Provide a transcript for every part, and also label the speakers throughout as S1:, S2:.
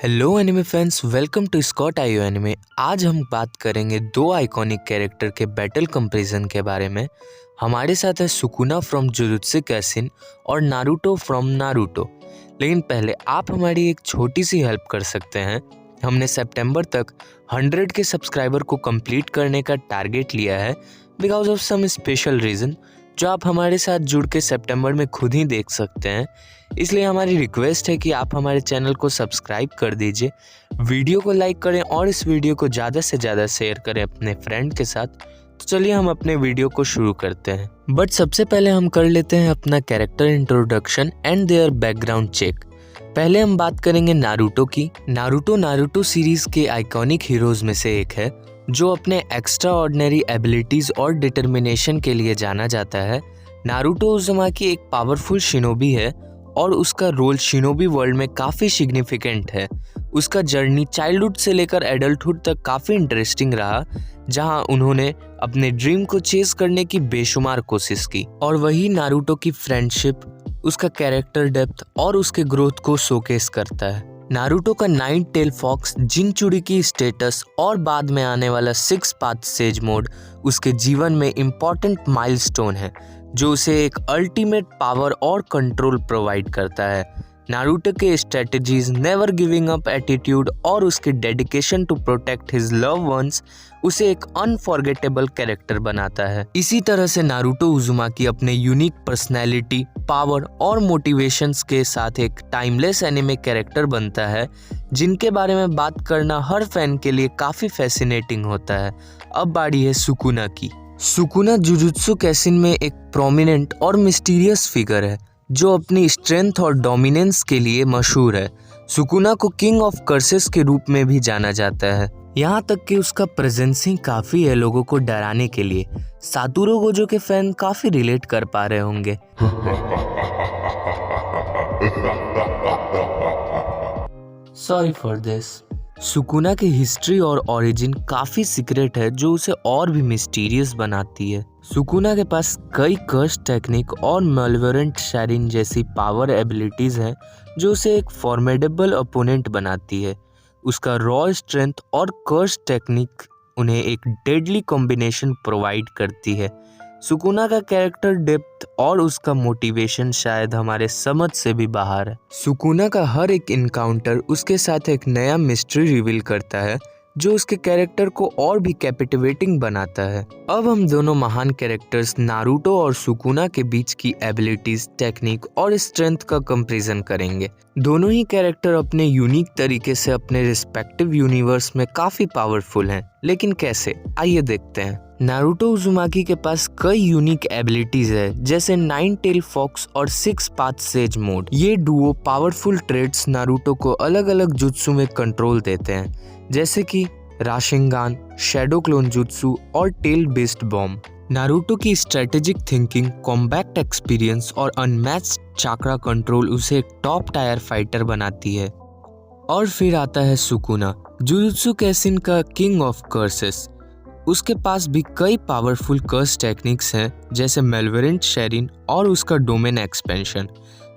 S1: Hello anime fans, welcome to Scott IO anime. आज हम बात करेंगे दो आइकॉनिक कैरेक्टर के बैटल कंपैरिजन के बारे में। हमारे साथ है सुकुना फ्रॉम जुजुत्सु काइसेन और नारुतो फ्रॉम नारुतो। लेकिन पहले आप हमारी एक छोटी सी हेल्प कर सकते हैं। हमने सितंबर तक 100 के सब्सक्राइबर को कंप्लीट करने का टारगेट लिया है because of some special reason जो आप हमारे साथ जुड़ के सितंबर में खुद ही देख सकते हैं। इसलिए हमारी रिक्वेस्ट है कि आप हमारे चैनल को सब्सक्राइब कर दीजिए, वीडियो को लाइक करें और इस वीडियो को ज़्यादा से ज़्यादा शेयर करें अपने फ्रेंड के साथ। तो चलिए हम अपने वीडियो को शुरू करते हैं। बट सबसे पहले हम कर लेते हैं अपना character introduction and their background check. पहले हम बात करेंगे नारुतो की। नारुतो सीरीज के आइकॉनिक हीरोज में से एक है जो अपने एक्स्ट्रा ऑर्डिनरी एबिलिटीज और डिटर्मिनेशन के लिए जाना जाता है। नारुतो उज़ुमाकी एक पावरफुल शिनोबी है और उसका रोल शिनोबी वर्ल्ड में काफ़ी सिग्निफिकेंट है। उसका जर्नी चाइल्डहुड से लेकर एडल्टहुड तक काफ़ी इंटरेस्टिंग रहा, जहां उन्होंने अपने ड्रीम को चेस करने की बेशुमार कोशिश की। और वही नारुतो की फ्रेंडशिप, उसका कैरेक्टर डेप्थ और उसके ग्रोथ को शोकेस करता है। नारुतो का 9 टेल फॉक्स, जिनचुरी की स्टेटस और बाद में आने वाला 6 पाथ सेज मोड उसके जीवन में इम्पॉर्टेंट माइलस्टोन है जो उसे एक अल्टीमेट पावर और कंट्रोल प्रोवाइड करता है। नारुतो के strategies, never giving up attitude और उसके dedication to protect his love ones उसे एक अनफॉरगेटेबल कैरेक्टर बनाता है। इसी तरह से नारुतो उज़ुमाकी अपने यूनिक पर्सनैलिटी, पावर और मोटिवेशंस के साथ एक टाइमलेस एनिमे कैरेक्टर बनता है जिनके बारे में बात करना हर फैन के लिए काफ़ी फैसिनेटिंग होता है। अब बारी है सुकुना की। सुकुना जुजुत्सु काइसेन में एक प्रोमिनेंट और मिस्टीरियस फिगर है जो अपनी स्ट्रेंथ और डोमिनेंस के लिए मशहूर है। सुकुना को किंग ऑफ कर्सेस के रूप में भी जाना जाता है, यहाँ तक कि उसका प्रेजेंस ही काफ़ी है लोगों को डराने के लिए। सातोरू गोजो के फैन काफ़ी रिलेट कर पा रहे होंगे। Sorry for this. सुकुना की हिस्ट्री और ओरिजिन काफ़ी सीक्रेट है जो उसे और भी मिस्टीरियस बनाती है। सुकुना के पास कई कर्स टेक्निक और मेलेवोलेंट शरीन जैसी पावर एबिलिटीज़ हैं जो उसे एक फॉर्मेडेबल अपोनेंट बनाती है। उसका रॉ स्ट्रेंथ और कर्स टेक्निक उन्हें एक डेडली कॉम्बिनेशन प्रोवाइड करती है। सुकुना का कैरेक्टर डेप्थ और उसका मोटिवेशन शायद हमारे समझ से भी बाहर है। सुकुना का हर एक इनकाउंटर उसके साथ एक नया मिस्ट्री रिवील करता है जो उसके कैरेक्टर को और भी कैप्टिवेटिंग बनाता है। अब हम दोनों महान कैरेक्टर्स नारुतो और सुकुना के बीच की एबिलिटीज, टेक्निक और स्ट्रेंथ का कंपैरिजन करेंगे। दोनों ही कैरेक्टर अपने यूनिक तरीके से अपने रिस्पेक्टिव यूनिवर्स में काफी पावरफुल हैं, लेकिन कैसे, आइए देखते हैं। नारुतो उज़ुमाकी के पास कई यूनिक एबिलिटीज है जैसे 9 टेल फॉक्स और 6 पाथ सेज मोड। ये डुओ पावरफुल ट्रेड्स नारुतो को अलग अलग जुत्सु में कंट्रोल देते हैं, जैसे कि राशिंगान, शैडो क्लोन जुत्सु और टेल बेस्ड बॉम्ब। नारुतो की स्ट्रेटेजिक थिंकिंग, कॉम्बैट एक्सपीरियंस और अनमैच्ड चाक्रा कंट्रोल उसे एक टॉप टायर फाइटर बनाती है। और फिर आता है सुकुना, जुजुत्सु काइसेन का किंग ऑफ कर्सेस। उसके पास भी कई पावरफुल कर्स टेक्निक्स हैं जैसे मेलेवोलेंट शरीन और उसका डोमेन एक्सपेंशन।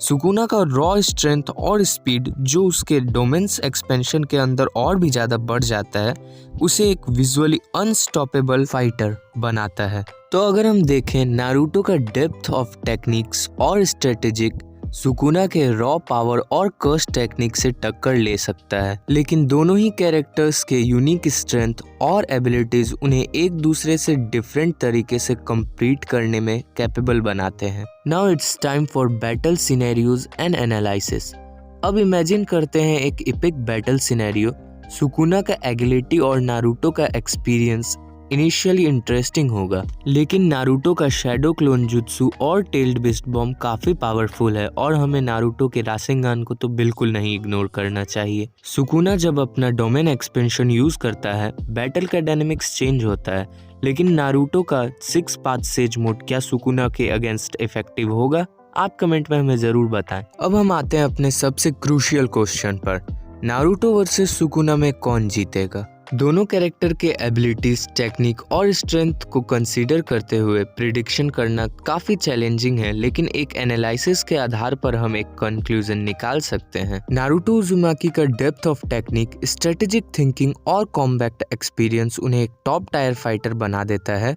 S1: सुकुना का रॉ स्ट्रेंथ और स्पीड जो उसके डोमेन्स एक्सपेंशन के अंदर और भी ज़्यादा बढ़ जाता है उसे एक विजुअली अनस्टॉपेबल फाइटर बनाता है। तो अगर हम देखें नारुतो का डेप्थ ऑफ टेक्निक्स और स्ट्रेटेजिक सुकुना के रॉ पावर और कर्स टेक्निक से टक्कर ले सकता है, लेकिन दोनों ही कैरेक्टर्स के यूनिक स्ट्रेंथ और एबिलिटीज उन्हें एक दूसरे से डिफरेंट तरीके से कंप्लीट करने में कैपेबल बनाते हैं। Now it's time for battle scenarios and analysis. अब इमेजिन करते हैं एक इपिक बैटल सिनेरियो। सुकुना का एगिलिटी और नारुतो का एक्सपीरियंस इनिशियली इंटरेस्टिंग होगा, लेकिन नारुतो का शैडो क्लोन जुत्सु और टेल्ड बेस्ड बॉम्ब काफी पावरफुल है और हमें नारुतो के रासेंगान को तो बिल्कुल नहीं इग्नोर करना चाहिए। सुकुना जब अपना डोमेन एक्सपेंशन यूज करता है, बैटल का डायनेमिक्स चेंज होता है, लेकिन नारुतो का 6 पाथ सेज मोड क्या सुकुना के अगेंस्ट इफेक्टिव होगा? आप कमेंट में हमें जरूर बताएं। अब हम आते हैं अपने सबसे क्रूशियल क्वेश्चन पर, नारुतो वर्सेस सुकुना में कौन जीतेगा? दोनों कैरेक्टर के एबिलिटीज, टेक्निक और स्ट्रेंथ को कंसीडर करते हुए प्रिडिक्शन करना काफी चैलेंजिंग है, लेकिन एक एनालिसिस के आधार पर हम एक कंक्लूजन निकाल सकते हैं। नारुतो उज़ुमाकी का depth of technique, strategic thinking और कॉम्बैट एक्सपीरियंस उन्हें एक टॉप टायर फाइटर बना देता है।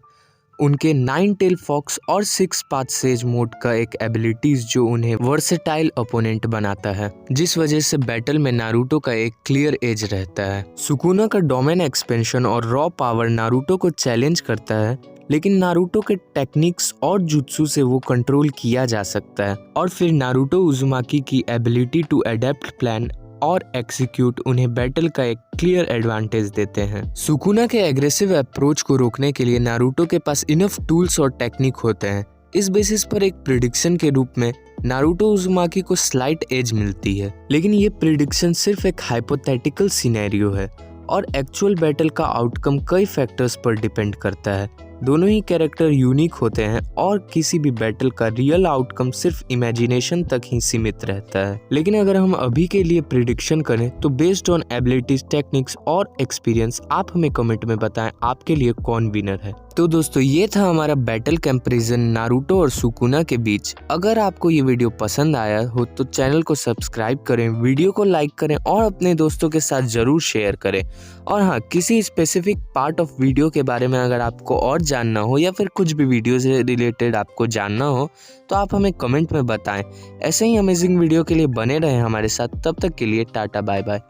S1: उनके 9 टेल फॉक्स और 6 पाथ सेज मोड का एक एबिलिटीज जो उन्हें वर्सेटाइल ओपोनेंट बनाता है, जिस वजह से बैटल में नारुतो का एक क्लियर एज रहता है। सुकुना का डोमेन एक्सपेंशन और रॉ पावर नारुतो को चैलेंज करता है, लेकिन नारुतो के टेक्निक्स और जुत्सु से वो कंट्रोल किया जा सकता है। और फिर नारुतो उज़ुमाकी की एबिलिटी टू अडेप्ट प्लान और एक्सिक्यूट उन्हें बैटल का एक क्लियर एडवांटेज देते हैं। सुकुना के एग्रेसिव अप्रोच को रोकने के लिए नारुतो के पास इनफ टूल्स और टेक्निक होते हैं। इस बेसिस पर एक प्रिडिक्शन के रूप में नारुतो उज़ुमाकी को स्लाइट एज मिलती है, लेकिन ये प्रिडिक्शन सिर्फ एक हाइपोथेटिकल सिनेरियो है और एक्चुअल बैटल का आउटकम कई फैक्टर्स पर डिपेंड करता है। दोनों ही कैरेक्टर यूनिक होते हैं और किसी भी बैटल का रियल आउटकम सिर्फ इमेजिनेशन तक ही सीमित रहता है। लेकिन अगर हम अभी के लिए प्रिडिक्शन करें तो बेस्ड ऑन एबिलिटीज, टेक्निक्स और एक्सपीरियंस आप हमें कमेंट में बताएं आपके लिए कौन विनर है। तो दोस्तों ये था हमारा बैटल कंपैरिजन नारुतो और सुकुना के बीच। अगर आपको ये वीडियो पसंद आया हो तो चैनल को सब्सक्राइब करें, वीडियो को लाइक करें और अपने दोस्तों के साथ जरूर शेयर करें। और हाँ, किसी स्पेसिफिक पार्ट ऑफ वीडियो के बारे में अगर आपको और जानना हो या फिर कुछ भी वीडियो से रिलेटेड आपको जानना हो तो आप हमें कमेंट में बताएं। ऐसे ही अमेजिंग वीडियो के लिए बने रहें हमारे साथ। तब तक के लिए टाटा बाय बाय।